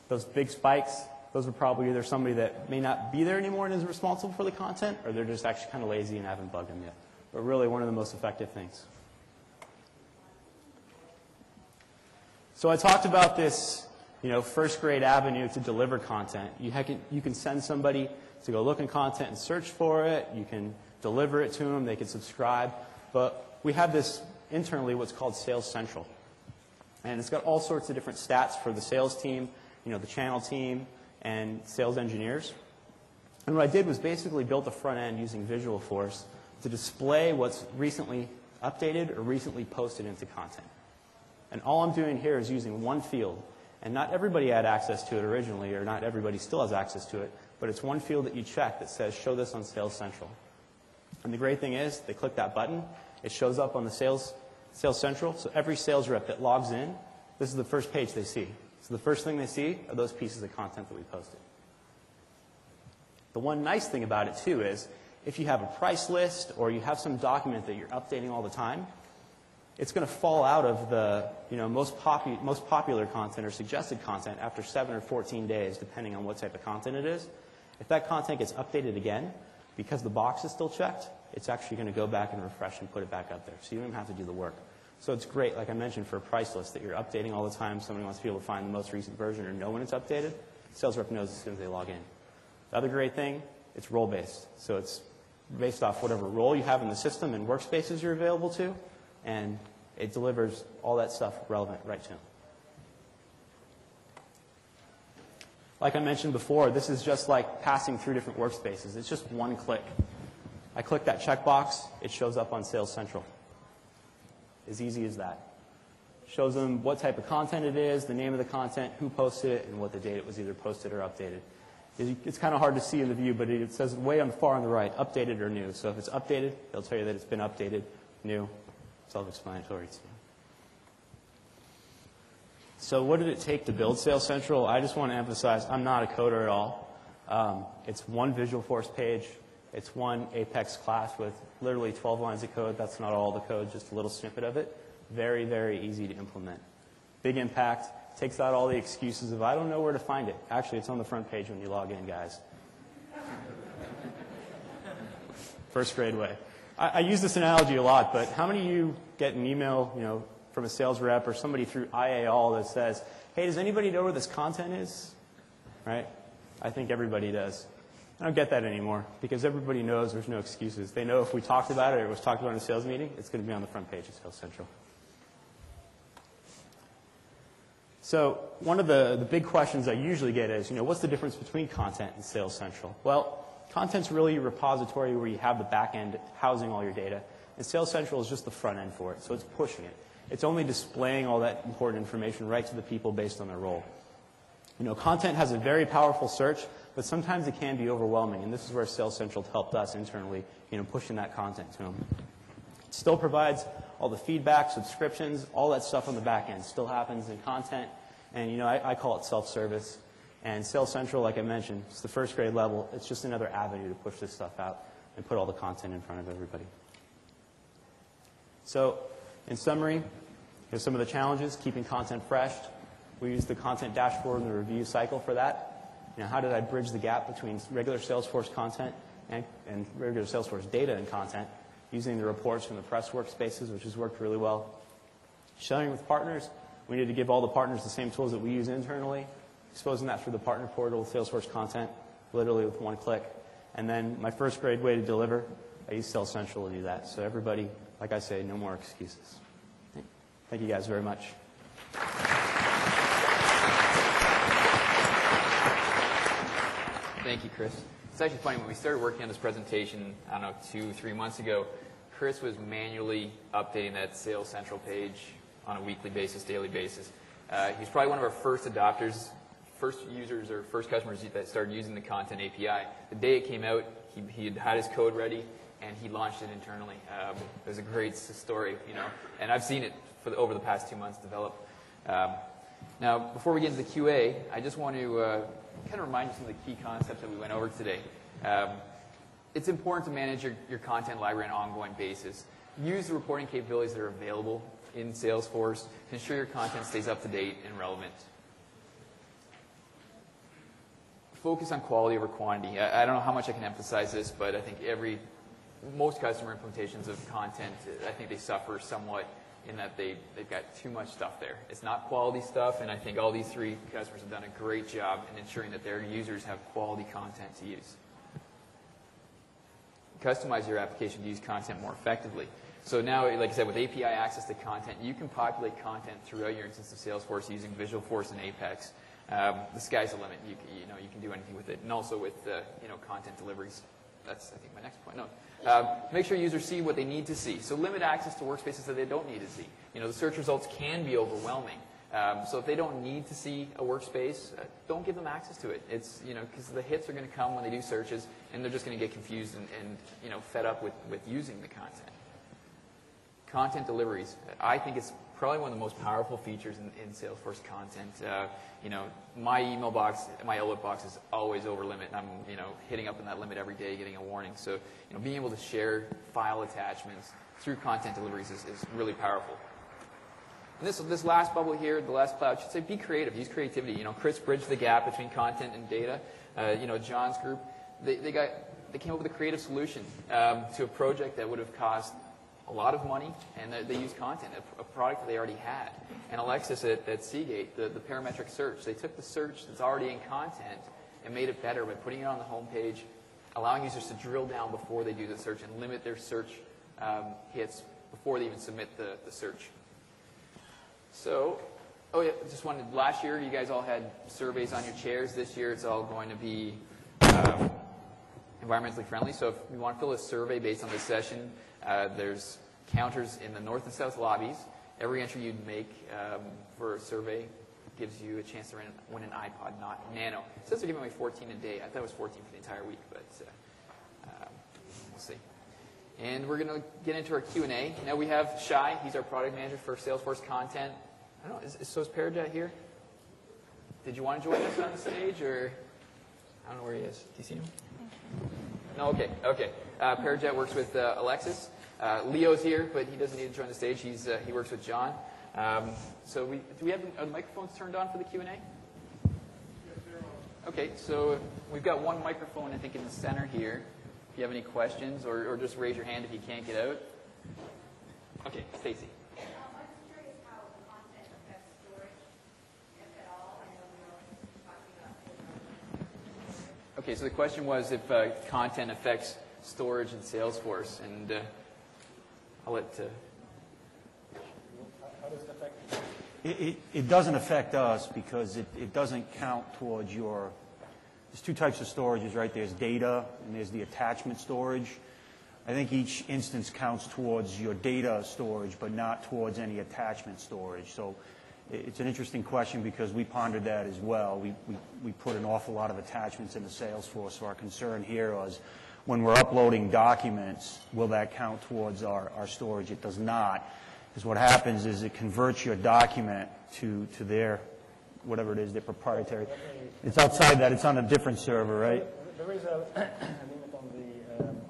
those big spikes, those are probably either somebody that may not be there anymore and is responsible for the content, or they're just actually kind of lazy and haven't bugged them yet. But really one of the most effective things. So I talked about this, first grade avenue to deliver content. You can send somebody to go look in content and search for it. You can deliver it to them. They can subscribe. But we have this internally what's called Sales Central. And it's got all sorts of different stats for the sales team, the channel team, and sales engineers. And what I did was basically built a front end using Visualforce to display what's recently updated or recently posted into content. And all I'm doing here is using one field. And not everybody had access to it originally, or not everybody still has access to it, but it's one field that you check that says, show this on Sales Central. And the great thing is, they click that button, it shows up on the Sales Central, so every sales rep that logs in, this is the first page they see. So the first thing they see are those pieces of content that we posted. The one nice thing about it, too, is if you have a price list or you have some document that you're updating all the time, it's going to fall out of the most popular content or suggested content after 7 or 14 days, depending on what type of content it is. If that content gets updated again, because the box is still checked, it's actually going to go back and refresh and put it back up there. So you don't even have to do the work. So it's great, like I mentioned, for a price list that you're updating all the time. Somebody wants to be able to find the most recent version or know when it's updated. Sales rep knows as soon as they log in. The other great thing, it's role-based. So it's based off whatever role you have in the system and workspaces you're available to, and it delivers all that stuff relevant right to them. Like I mentioned before, this is just like passing through different workspaces. It's just one click. I click that checkbox, it shows up on Sales Central. As easy as that. Shows them what type of content it is, the name of the content, who posted it, and what the date it was either posted or updated. It's kind of hard to see in the view, but it says way far on the right, updated or new. So if it's updated, it'll tell you that it's been updated, new, self-explanatory. So what did it take to build Sales Central? I just want to emphasize, I'm not a coder at all. It's one Visualforce page. It's one Apex class with literally 12 lines of code. That's not all the code, just a little snippet of it. Very, very easy to implement. Big impact. Takes out all the excuses of, I don't know where to find it. Actually, it's on the front page when you log in, guys. First grade way. I use this analogy a lot, but how many of you get an email, from a sales rep or somebody through IAL that says, hey, does anybody know where this content is? Right? I think everybody does. I don't get that anymore because everybody knows there's no excuses. They know if we talked about it or it was talked about in a sales meeting, it's going to be on the front page of Sales Central. So one of the big questions I usually get is, what's the difference between content and Sales Central? Well, content's really a repository where you have the back end housing all your data, and Sales Central is just the front end for it, so it's pushing it. It's only displaying all that important information right to the people based on their role. Content has a very powerful search, but sometimes it can be overwhelming, and this is where Sales Central helped us internally, pushing that content to them. It still provides all the feedback, subscriptions, all that stuff on the back end still happens in content, and I call it self-service. And Sales Central, like I mentioned, it's the first grade level. It's just another avenue to push this stuff out and put all the content in front of everybody. So, in summary, here's some of the challenges: keeping content fresh. We use the content dashboard and the review cycle for that. How did I bridge the gap between regular Salesforce content and regular Salesforce data and content, using the reports from the press workspaces, which has worked really well. Sharing with partners. We need to give all the partners the same tools that we use internally. Exposing that through the partner portal with Salesforce content, literally with one click. And then my first grade way to deliver, I use Sales Central to do that. So everybody, like I say, no more excuses. Thank you guys very much. Thank you, Chris. It's actually funny, when we started working on this presentation, I don't know, 2-3 months ago, Chris was manually updating that Sales Central page on a weekly basis, daily basis. He's probably one of our first adopters, first users or first customers that started using the Content API. The day it came out, he had his code ready, and he launched it internally. It was a great story, and I've seen it over the past 2 months develop. Now, before we get into the QA, I just want to kind of remind you some of the key concepts that we went over today. It's important to manage your content library on an ongoing basis. Use the reporting capabilities that are available in Salesforce to ensure your content stays up to date and relevant. Focus on quality over quantity. I don't know how much I can emphasize this, but I think most customer implementations of content, I think they suffer somewhat in that they've got too much stuff there. It's not quality stuff, and I think all these 3 customers have done a great job in ensuring that their users have quality content to use. Customize your application to use content more effectively. So now, like I said, with API access to content, you can populate content throughout your instance of Salesforce using Visualforce and Apex. The sky's the limit. You can do anything with it, and also with content deliveries. That's, I think, my next point. No, make sure users see what they need to see. So limit access to workspaces that they don't need to see. The search results can be overwhelming. So if they don't need to see a workspace, don't give them access to it. It's because the hits are going to come when they do searches, and they're just going to get confused and fed up with using the content. Content deliveries. I think it's probably one of the most powerful features in Salesforce content. My email box, my outlook box is always over limit. I'm hitting up in that limit every day, getting a warning. So being able to share file attachments through content deliveries is really powerful. And this last bubble here, the last cloud, should say be creative. Use creativity. Chris bridged the gap between content and data. John's group, they came up with a creative solution to a project that would have cost a lot of money, and they use content, a product that they already had. And Alexis at Seagate, the parametric search, they took the search that's already in content and made it better by putting it on the home page, allowing users to drill down before they do the search and limit their search hits before they even submit the search. So, oh yeah, just wanted, last year you guys all had surveys on your chairs. This year it's all going to be environmentally friendly. So if you want to fill a survey based on this session, there's counters in the north and south lobbies. Every entry you'd make for a survey gives you a chance to win an iPod Nano. It says they're giving away 14 a day. I thought it was 14 for the entire week, but we'll see. And we're going to get into our Q&A. Now we have Shai. He's our product manager for Salesforce content. I don't know, so is Parajat here? Did you want to join us on the stage, or I don't know where he is. Do you see him? No, okay. Parajat works with Alexis. Leo's here, but he doesn't need to join the stage. He works with John. So do we have the microphones turned on for the Q&A? Okay, so we've got one microphone, I think, in the center here. If you have any questions, or just raise your hand if you can't get out. Okay, Stacy. I'm just curious how content affects storage, if at all. I know we were talking about. Okay, so the question was if content affects storage in Salesforce, and I'll let. How does it affect? It doesn't affect us because it doesn't count towards your. There's two types of storages, right? There's data and there's the attachment storage. I think each instance counts towards your data storage, but not towards any attachment storage. So it's an interesting question because we pondered that as well. We put an awful lot of attachments into Salesforce, so our concern here was when we're uploading documents, will that count towards our storage? It does not. Because what happens is it converts your document to their, whatever it is, their proprietary. It's outside that. It's on a different server, right? There is a limit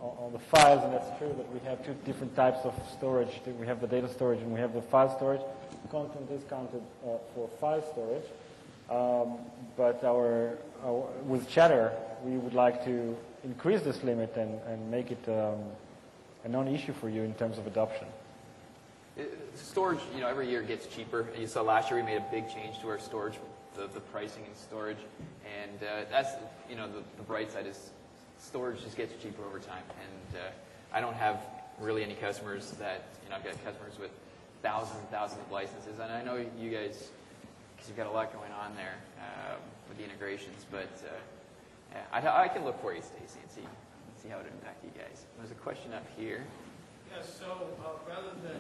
on the files, and that's true that we have two different types of storage. We have the data storage and we have the file storage. Content is counted for file storage. But with Chatter, we would like to increase this limit and make it a non-issue for you in terms of adoption. Storage, every year it gets cheaper. You saw last year we made a big change to our storage, the pricing and storage, and that's, the bright side is storage just gets cheaper over time. And I don't have really any customers that, I've got customers with thousands and thousands of licenses, and I know you guys, because you've got a lot going on there with the integrations, but I can look for you, Stacy, and see how it would impact you guys. There's a question up here. Yes, so rather than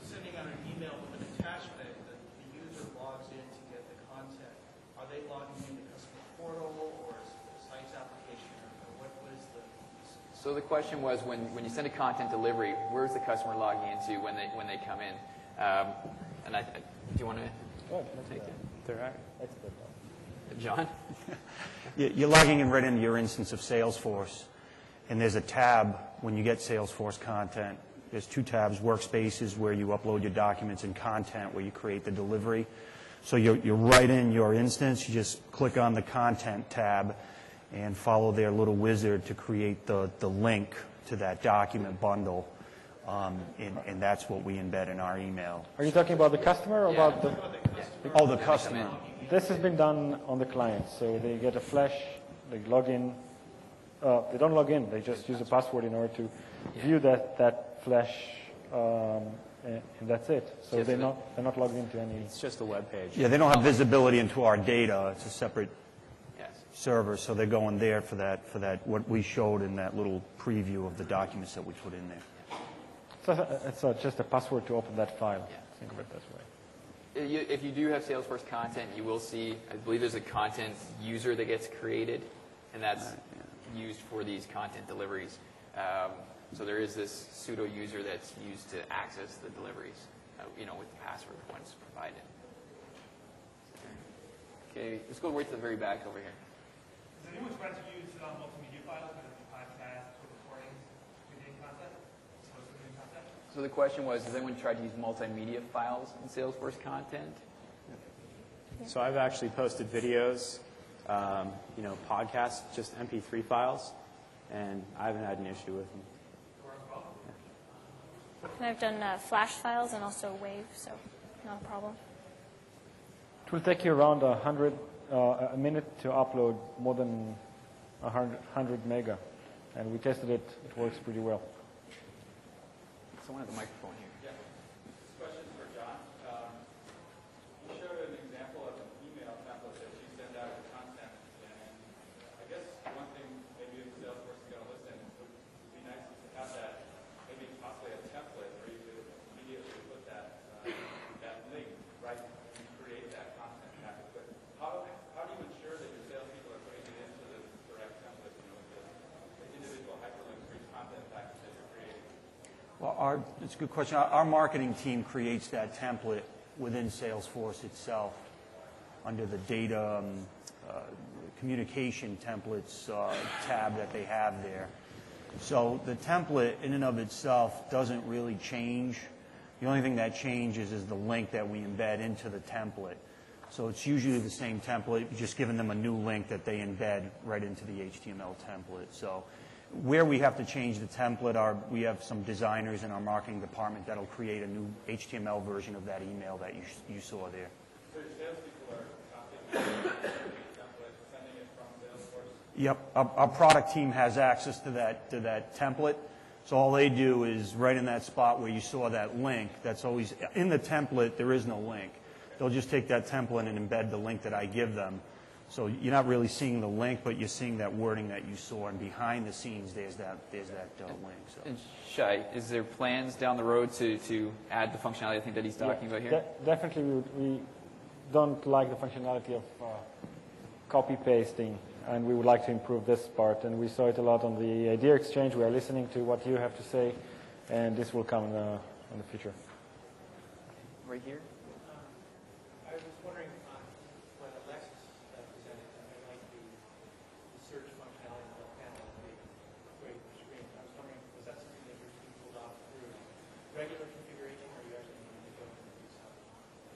sending out an email with an attachment that the user logs in to get the content, are they logging in the customer portal or is it the site's application, or what is the... So the question was, when you send a content delivery, where's the customer logging into when they come in? And do you want to take it? John? You're logging in right into your instance of Salesforce, and there's a tab when you get Salesforce content. There's two tabs, workspaces, where you upload your documents, and content, where you create the delivery. So you're right in your instance. You just click on the content tab and follow their little wizard to create the link to that document bundle. And that's what we embed in our email. Are you talking about the customer or about the... Oh, the customer. This has been done on the client. So they get a flash, they log in. They don't log in. They just use a password in order to view that flash, and that's it. So they're not logged into any... It's just a web page. Yeah, they don't have visibility into our data. It's a separate server, so they're going there for that what we showed in that little preview of the documents that we put in there. So it's just a password to open that file. Think of it that way. If you do have Salesforce content, you will see, I believe there's a content user that gets created, and that's used for these content deliveries. So there is this pseudo user that's used to access the deliveries, with the password once provided. Okay, let's go right to the very back over here. Has anyone tried to use multimedia files, whether it be podcasts or recordings within content? So the question was, has anyone tried to use multimedia files in Salesforce content? So I've actually posted videos, podcasts, just MP3 files, and I haven't had an issue with them. And I've done Flash files and also WAV, so not a problem. It will take you around a minute to upload more than 100 mega. And we tested it. It works pretty well. Someone at the microphone here. Yeah. This question is for John. You showed an example of an email template that you send out with content. And I guess one thing maybe if Salesforce is going to listen would be nice to have that, maybe possibly a template where you could immediately put that link right and create that content package. But how do you ensure that your salespeople are putting it into the correct template, the individual hyperlinks for each content package that you're creating? Well, it's a good question. Our marketing team creates that template within Salesforce itself under the data communication templates tab that they have there. So the template in and of itself doesn't really change. The only thing that changes is the link that we embed into the template. So it's usually the same template, just giving them a new link that they embed right into the HTML template. So where we have to change the template, we have some designers in our marketing department that'll create a new HTML version of that email that you saw there. So your salespeople are copying the template, sending it from Salesforce? Yep. Our product team has access to that template. So all they do is right in that spot where you saw that link, that's always in the template, there is no link. They'll just take that template and embed the link that I give them. So you're not really seeing the link, but you're seeing that wording that you saw, and behind the scenes, there's that link. So. And Shai, is there plans down the road to add the functionality I think that he's talking about here? Definitely, we don't like the functionality of copy pasting, and we would like to improve this part. And we saw it a lot on the idea exchange. We are listening to what you have to say, and this will come in the future. Right here. I was wondering, when Alexis presented, I like the search functionality in the left panel of the great screen. I was wondering, was that something that you're being pulled off through regular configuration, or are you actually going to go and do some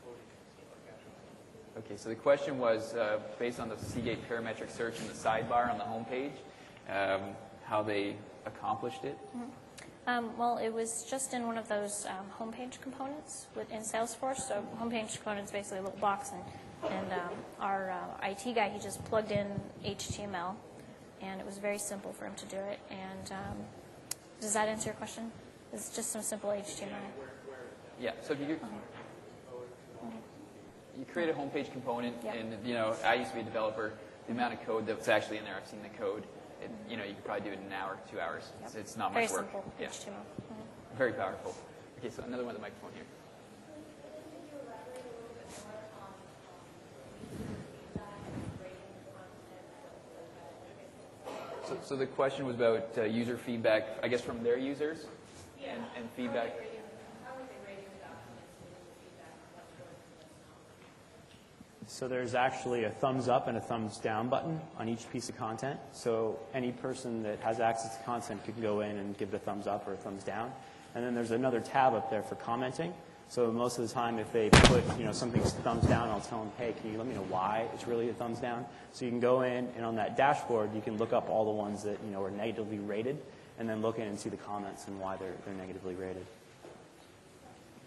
coding and stuff like that? Okay, so the question was based on the Seagate parametric search in the sidebar on the home page, how they accomplished it. Well, it was just in one of those homepage components in Salesforce. So homepage component is basically a little box, and our IT guy, he just plugged in HTML, and it was very simple for him to do it. And does that answer your question? It's just some simple HTML. Yeah, so if you create a homepage component, Yep. and I used to be a developer. The amount of code that's actually in there, I've seen the code. You could probably do it in an hour, 2 hours. Yep. It's not Very much work. simple Yeah. HTML. Mm-hmm. Very powerful. Okay, so another one at the microphone here. So the question was about user feedback, I guess, from their users and feedback. So there's actually a thumbs up and a thumbs down button on each piece of content. So any person that has access to content could go in and give it a thumbs up or a thumbs down. And then there's another tab up there for commenting. So most of the time, if they put something's thumbs down, I'll tell them, hey, can you let me know why it's really a thumbs down? So you can go in, and on that dashboard, you can look up all the ones that are negatively rated, and then look in and see the comments and why they're negatively rated.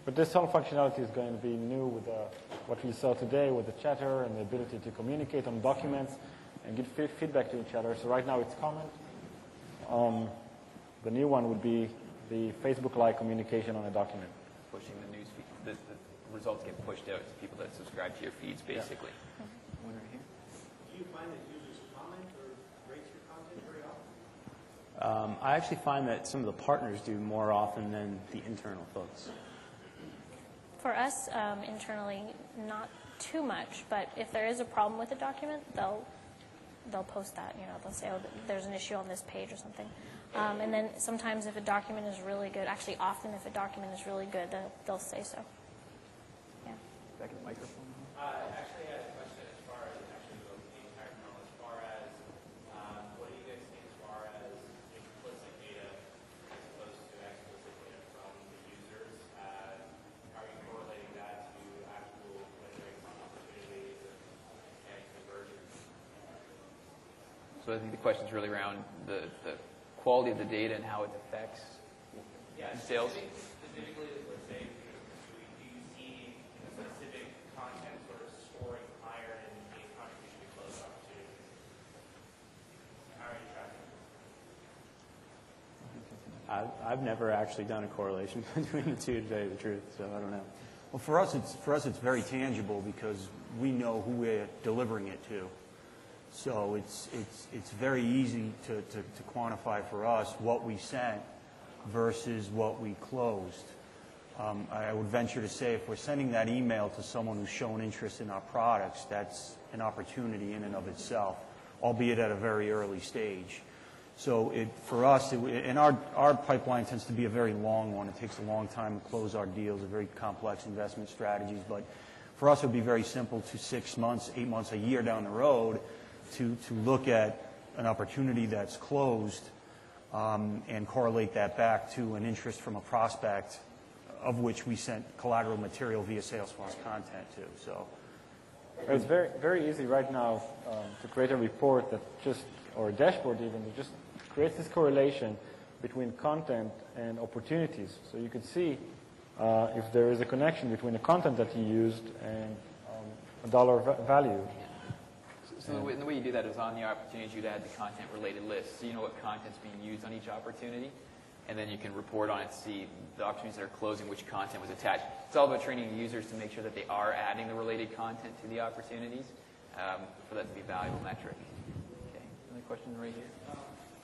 But this whole functionality is going to be new with what we saw today with the chatter and the ability to communicate on documents and give feedback to each other. So right now it's comment. The new one would be the Facebook-like communication on a document. Pushing the news feed. The results get pushed out to people that subscribe to your feeds, basically. One right here. Do you find that users comment or rate your content very often? I actually find that some of the partners do more often than the internal folks. For us, internally, not too much, but if there is a problem with a document, they'll post that. They'll say, oh, there's an issue on this page or something. And then sometimes if a document is really good, actually often if a document is really good, they'll say so. Yeah. Back in the microphone. Actually, I had a question as far as the entire tunnel, as far as what do you guys think as far as implicit data as opposed to explicit data from the users? Are you correlating that to actual win rates on opportunities and conversions? So I think the question is really around the quality of the data and how it affects sales? Specifically, let's say, do you see specific content sort of scoring higher in a contribution to close opportunities? How are you tracking? I've never actually done a correlation between the two, to tell you the truth, so I don't know. Well, for us, it's very tangible because we know who we're delivering it to. So it's very easy to quantify for us what we sent versus what we closed. I would venture to say if we're sending that email to someone who's shown interest in our products, that's an opportunity in and of itself, albeit at a very early stage. So for us, and our pipeline tends to be a very long one. It takes a long time to close our deals, a very complex investment strategies. But for us, it would be very simple to 6 months, 8 months, a year down the road to look at an opportunity that's closed and correlate that back to an interest from a prospect of which we sent collateral material via Salesforce content to. So it's very, very easy right now to create a report that or a dashboard even, that just creates this correlation between content and opportunities. So you could see if there is a connection between the content that you used and a dollar value. So the way you do that is on the opportunities, you'd add the content-related list. So you know what content's being used on each opportunity, and then you can report on it, see the opportunities that are closing, which content was attached. It's all about training the users to make sure that they are adding the related content to the opportunities for that to be a valuable metric. Okay, another question right here.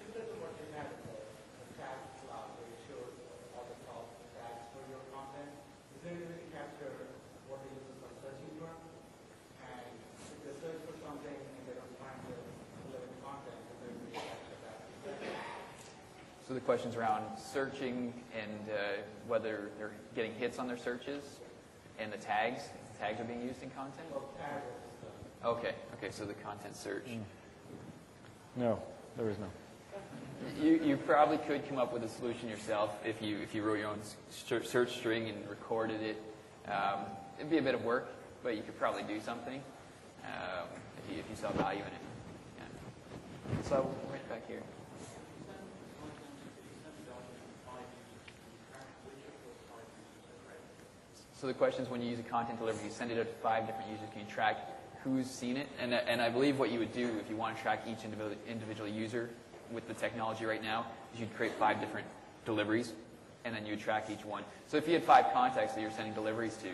Similar to what you had the tag class where you showed all the top tags for your content, is there a way to capture what the users are searching for? And if they search for something and they don't find the relevant content, is there a way to capture that? So the question's around searching and whether they're getting hits on their searches and the tags. If the tags are being used in content? Well, tags. Okay, so the content search. No, there is no. You probably could come up with a solution yourself if you wrote your own search string and recorded it. It'd be a bit of work, but you could probably do something if you saw value in it. Yeah. So right back here. So the question is, when you use a content delivery, you send it out to 5 different users. Can you track who's seen it? And I believe what you would do if you want to track each individual user with the technology right now is you'd create 5 different deliveries, and then you would track each one. So if you had 5 contacts that you're sending deliveries to,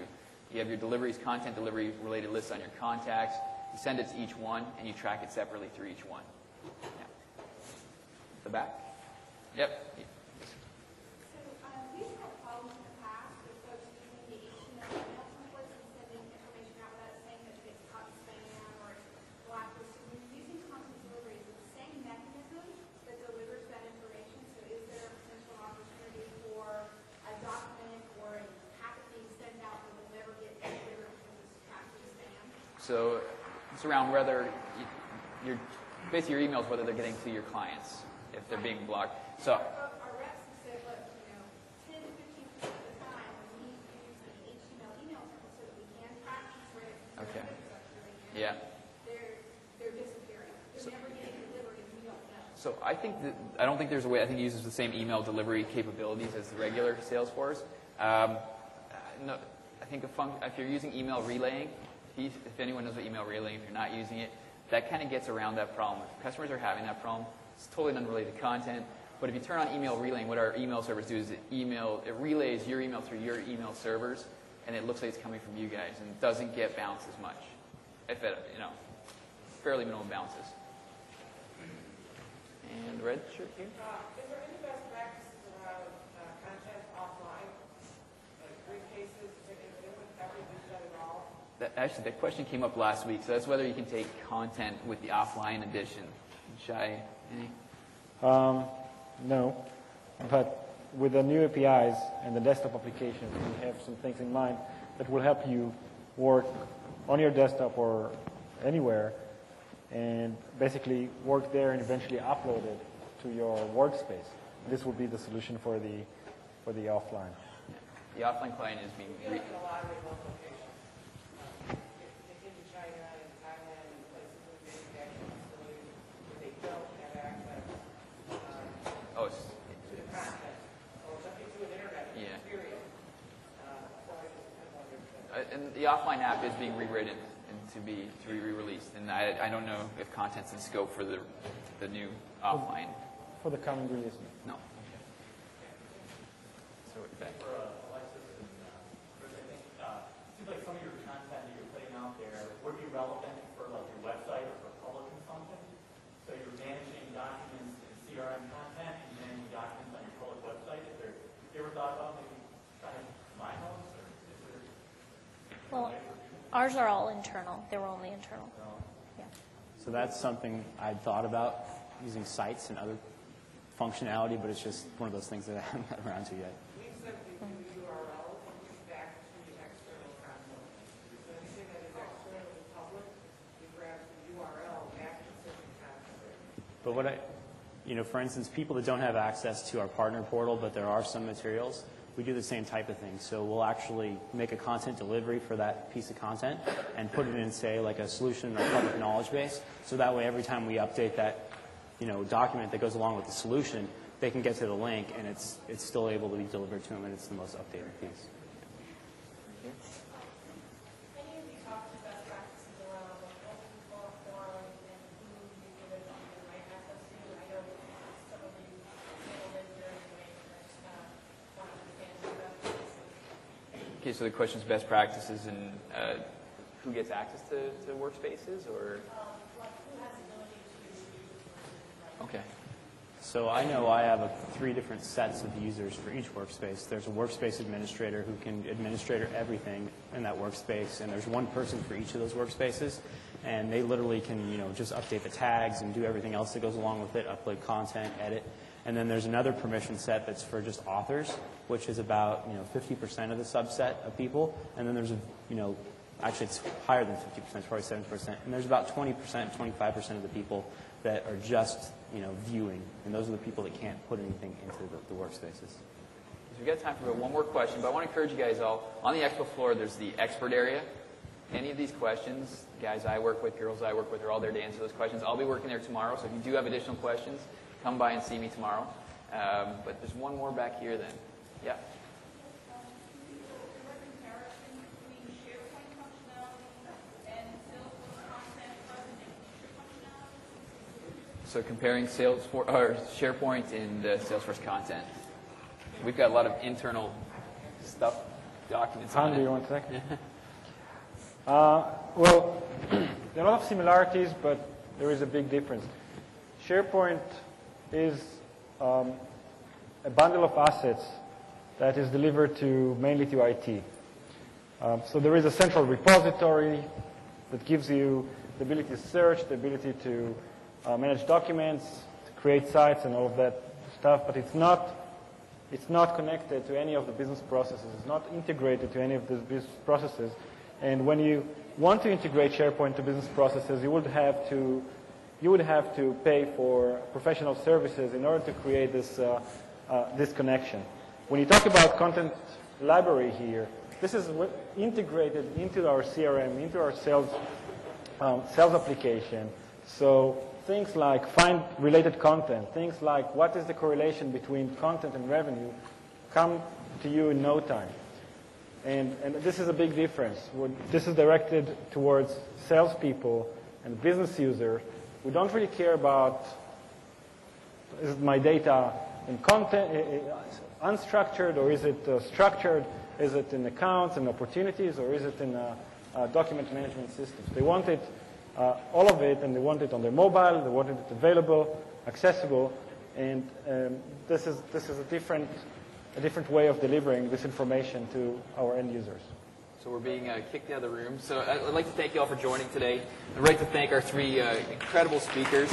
you have your deliveries, content delivery related lists on your contacts. You send it to each one, and you track it separately through each one. Yeah. The back? Yep. So we've had problems in the past with folks using the HTML email templates and sending information out without saying that it's caught spam or it's blacklisted. When you're using content delivery, is it the same mechanism that delivers that information? So is there a potential opportunity for a document or a packet being sent out that will never get delivered because it's tracked as spam? So it's around whether basically your emails, whether they're getting to your clients, if they're being blocked. So Our reps have said, look, 10 to 15% of the time we need to use the HTML email template so that we can track these threads. Okay. Yeah. They're disappearing. They're never getting delivered and we don't know. So I don't think there's a way. I think it uses the same email delivery capabilities as the regular Salesforce. No, I think if you're using email relaying, if anyone knows what email relaying, if you're not using it, that kind of gets around that problem. If customers are having that problem, it's totally unrelated content. But if you turn on email relaying, what our email servers do is it relays your email through your email servers, and it looks like it's coming from you guys, and it doesn't get bounced as much. If it, fairly minimal bounces. And the red shirt here. Is there any best practices around content offline? Like briefcases, have we used that at all? Actually, that question came up last week, so that's whether you can take content with the offline edition. Shai, any? No, but with the new APIs and the desktop applications, we have some things in mind that will help you work on your desktop or anywhere and basically work there and eventually upload it to your workspace. This will be the solution for the offline. The offline client is being... In a lot of remote locations. In China and Thailand and places with manufacturing facilities where they don't have access to the content. Or something to an And the offline app is being rewritten and to be re-released. And I don't know if content's in scope for the new offline. For the coming release. No. So okay. For Alexis and Chris, I think it seems like some of your content that you're putting out there would be relevant for like your website or for public consumption. So you're managing documents in CRM content and managing documents on your public website. Have you ever thought about maybe trying to combine those? Or is there Well, ours are all internal. They were only internal. Yeah. So that's something I'd thought about, using sites and other functionality, but it's just one of those things that I haven't got around to yet. We simply do URLs and we back to the external content. So anything that is externally public, we grab the URL back to certain content. But for instance, people that don't have access to our partner portal, but there are some materials, we do the same type of thing. So we'll actually make a content delivery for that piece of content and put it in, say, like a solution or public knowledge base. So that way, every time we update that document that goes along with the solution, they can get to the link, and it's still able to be delivered to them, and it's the most updated piece. Any of you talked to best practices around open forum and who you give it the right access to? I know some of you handled it very way, but I just kind of want to understand the best practices. Okay, so the question is best practices and who gets access to workspaces, or? Like who has ability to use it? Okay. So I know I have 3 different sets of users for each workspace. There's a workspace administrator who can administrate everything in that workspace, and there's one person for each of those workspaces, and they literally can, just update the tags and do everything else that goes along with it, upload content, edit. And then there's another permission set that's for just authors, which is about 50% of the subset of people. And then there's actually it's higher than 50%, it's probably 70%. And there's about 20%, 25% of the people that are just viewing, and those are the people that can't put anything into the workspaces. So we've got time for one more question, but I want to encourage you guys all. On the expo floor, there's the expert area. Any of these questions, guys I work with, girls I work with, are all there to answer those questions. I'll be working there tomorrow, so if you do have additional questions, come by and see me tomorrow. But there's one more back here then. Yeah? So comparing Salesforce or SharePoint and Salesforce content. We've got a lot of internal stuff, documents on Han, do it. you want to take it? Well, there are a lot of similarities, but there is a big difference. SharePoint is a bundle of assets that is delivered mainly to IT. So there is a central repository that gives you the ability to search, the ability to manage documents, to create sites and all of that stuff, but it's not connected to any of the business processes. It's not integrated to any of the business processes. And when you want to integrate SharePoint to business processes, you would have to pay for professional services in order to create this connection. When you talk about content library here, this is integrated into our CRM, into our sales application. So things like find related content, things like what is the correlation between content and revenue come to you in no time. And this is a big difference. This is directed towards salespeople and business users who don't really care about, is my data in content, unstructured, or is it structured? Is it in accounts and opportunities, or is it in document management systems? They want it, all of it, and they want it on their mobile. They want it available, accessible, and this is a different way of delivering this information to our end users. So we're being kicked out of the room. So I'd like to thank you all for joining today. I'd like to thank our 3 incredible speakers.